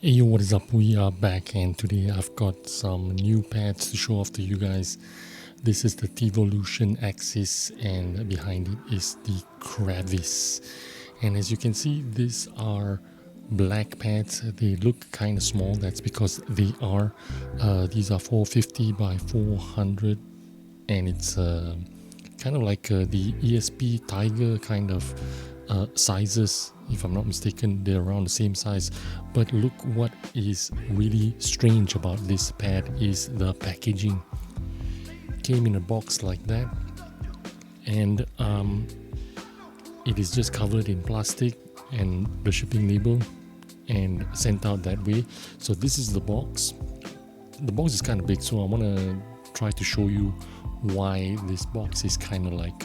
Hey yo, what is up? We are back, and today I've got some new pads to show off to you guys. This is the Teevolution Axis, and behind it is the Cravis. And as you can see, these are black pads. They look kind of small. That's because they are. These are 450 by 400, and it's kind of like the ESP Tiger kind of sizes. If I'm not mistaken, they're around the same size. But look, what is really strange about this pad is the packaging. Came in a box like that, and it is just covered in plastic and the shipping label and sent out that way. So this is the box. The box is kind of big, so I want to try to show you why this box is kind of like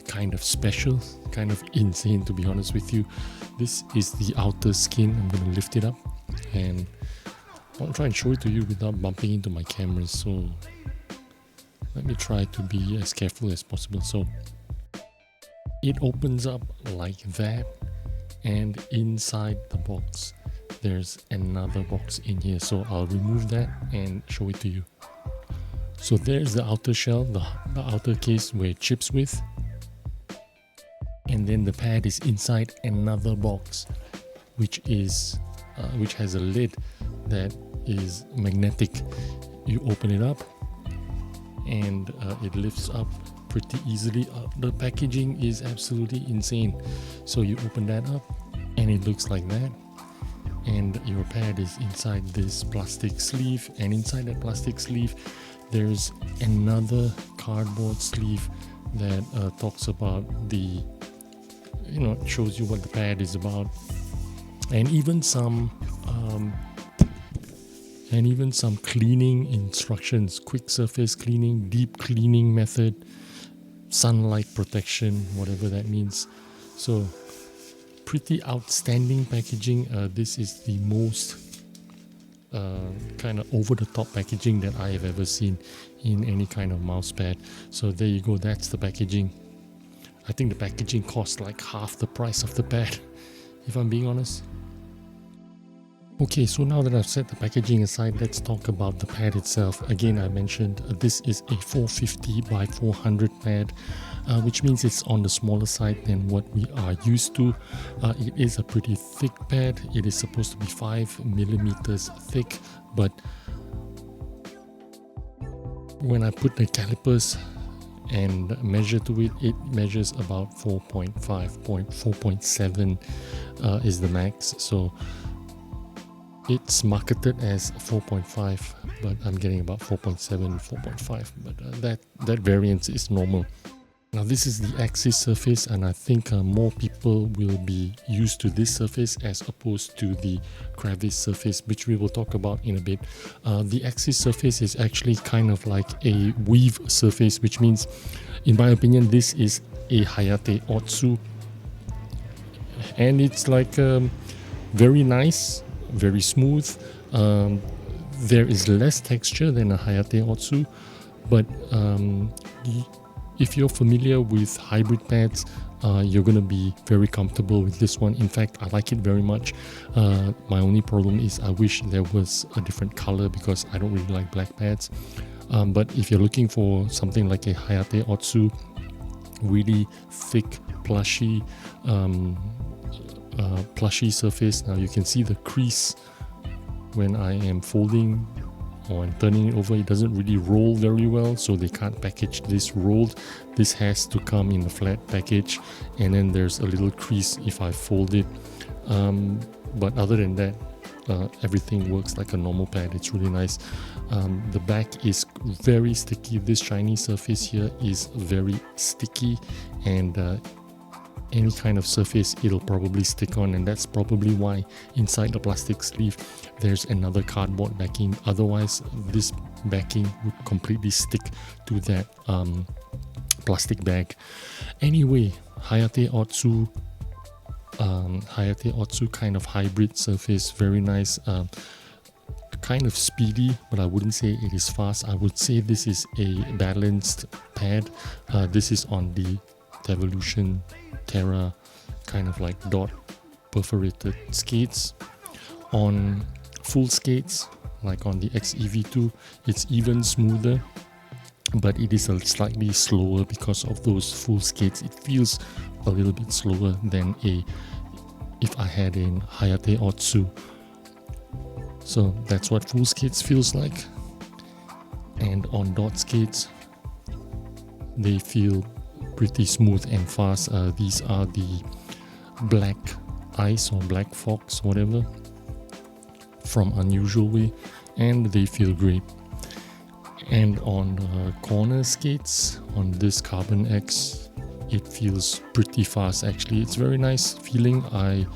kind of special, kind of insane, to be honest with you. This is the outer skin. I'm going to lift it up and I'll try and show it to you without bumping into my camera, so let me try to be as careful as possible. So it opens up like that, and inside the box there's another box in here, so I'll remove that and show it to you. So there's the outer shell, the outer case where it ships with, and then the pad is inside another box which is which has a lid that is magnetic. You open it up and it lifts up pretty easily. The packaging is absolutely insane. So you open that up and it looks like that, and your pad is inside this plastic sleeve, and inside that plastic sleeve there's another cardboard sleeve that talks about the, it shows you what the pad is about, and even some cleaning instructions: quick surface cleaning, deep cleaning method, sunlight protection, whatever that means. So pretty outstanding packaging. This is the most kind of over the top packaging that I have ever seen in any kind of mouse pad. So there you go, that's the packaging. I think the packaging costs like half the price of the pad, if I'm being honest. Okay, so now that I've set the packaging aside, let's talk about the pad itself. Again, I mentioned this is a 450 by 400 pad, which means it's on the smaller side than what we are used to. It is a pretty thick pad. It is supposed to be 5 millimeters thick, but when I put the calipers and measure to it, it measures about 4.7 is the max. So it's marketed as 4.5, but I'm getting about 4.7, 4.5, but that variance is normal. Now this is the Axis surface, and I think more people will be used to this surface as opposed to the Cravis surface, which we will talk about in a bit. The Axis surface is actually kind of like a weave surface, which means, in my opinion, this is a Axis Otsu, and it's like very nice, very smooth. There is less texture than a Axis Otsu, but if you're familiar with hybrid pads, you're going to be very comfortable with this one. In fact, I like it very much. My only problem is I wish there was a different color, because I don't really like black pads. But if you're looking for something like a Axis Otsu, really thick, plushy surface. Now you can see the crease when I am folding or I'm turning it over. It doesn't really roll very well, so they can't package this rolled. This has to come in a flat package, and then there's a little crease if I fold it. But other than that, everything works like a normal pad. It's really nice. The back is very sticky. This shiny surface here is very sticky, and any kind of surface it'll probably stick on, and that's probably why inside the plastic sleeve there's another cardboard backing. Otherwise this backing would completely stick to that plastic bag. Anyway, Axis Otsu kind of hybrid surface, very nice, kind of speedy, but I wouldn't say it is fast. I would say this is a balanced pad. This is on the Teevolution Terra kind of like dot perforated skates. On full skates, like on the XEV2, it's even smoother, but it is a slightly slower because of those full skates. It feels a little bit slower than if I had a Hayate Otsu. So that's what full skates feels like. And on dot skates, they feel pretty smooth and fast. These are the Black Ice or Black Fox, whatever, from Unusual Way, and they feel great. And on corner skates, on this Carbon X, it feels pretty fast actually. It's very nice feeling. I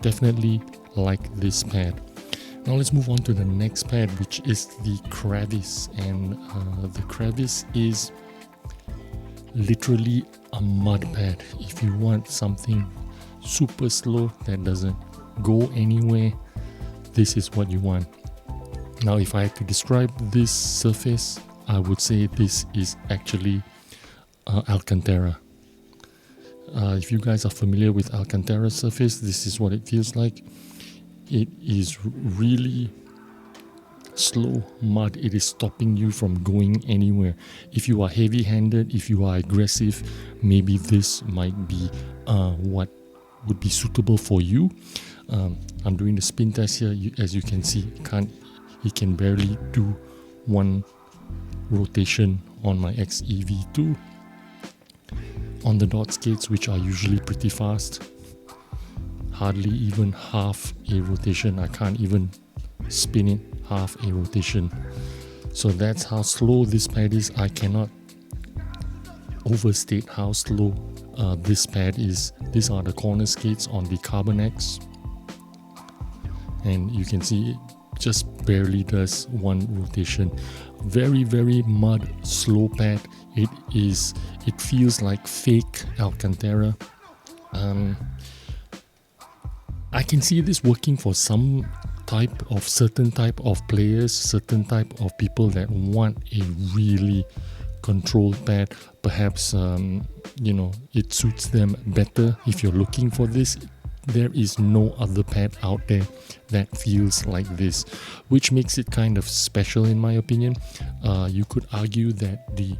definitely like this pad. Now let's move on to the next pad, which is the Cravis. And the Cravis is literally a mud pad. If you want something super slow that doesn't go anywhere, this is what you want. Now if I had to describe this surface, I would say this is actually Alcantara. If you guys are familiar with Alcantara surface, this is what it feels like. It is really slow mud. It is stopping you from going anywhere. If you are heavy-handed, if you are aggressive, maybe this might be what would be suitable for you. I'm doing the spin test here. As you can see, he can barely do one rotation on my XEV2. On the dot skates, which are usually pretty fast, hardly even half a rotation. I can't even spin it half a rotation. So that's how slow this pad is. I cannot overstate how slow this pad is. These are the corner skates on the Carbon X, and you can see it just barely does one rotation. Very, very mud slow pad. It feels like fake Alcantara. I can see this working for some certain type of players, certain type of people that want a really controlled pad. Perhaps it suits them better. If you're looking for this, there is no other pad out there that feels like this, which makes it kind of special in my opinion. You could argue that the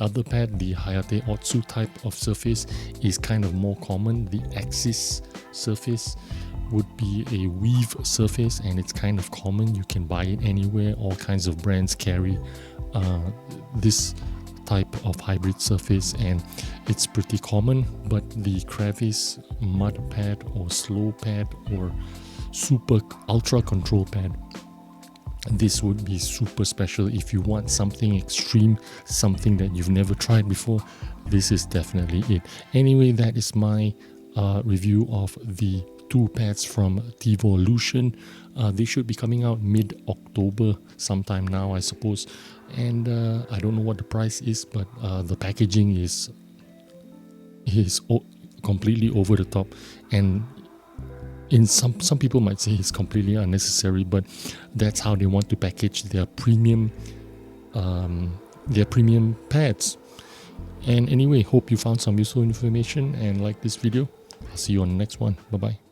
other pad, the Hayate Otsu type of surface, is kind of more common. The Axis surface would be a weave surface, and it's kind of common. You can buy it anywhere. All kinds of brands carry this type of hybrid surface, and it's pretty common. But the Cravis mud pad or slow pad or super ultra control pad, this would be super special. If you want something extreme, something that you've never tried before, this is definitely it. Anyway, that is my review of the two pads from Teevolution. They should be coming out mid-October sometime now, I suppose. And I don't know what the price is, but the packaging is completely over the top, and in some people might say it's completely unnecessary, but that's how they want to package their premium pads. And anyway, hope you found some useful information and like this video. I'll see you on the next one. Bye bye.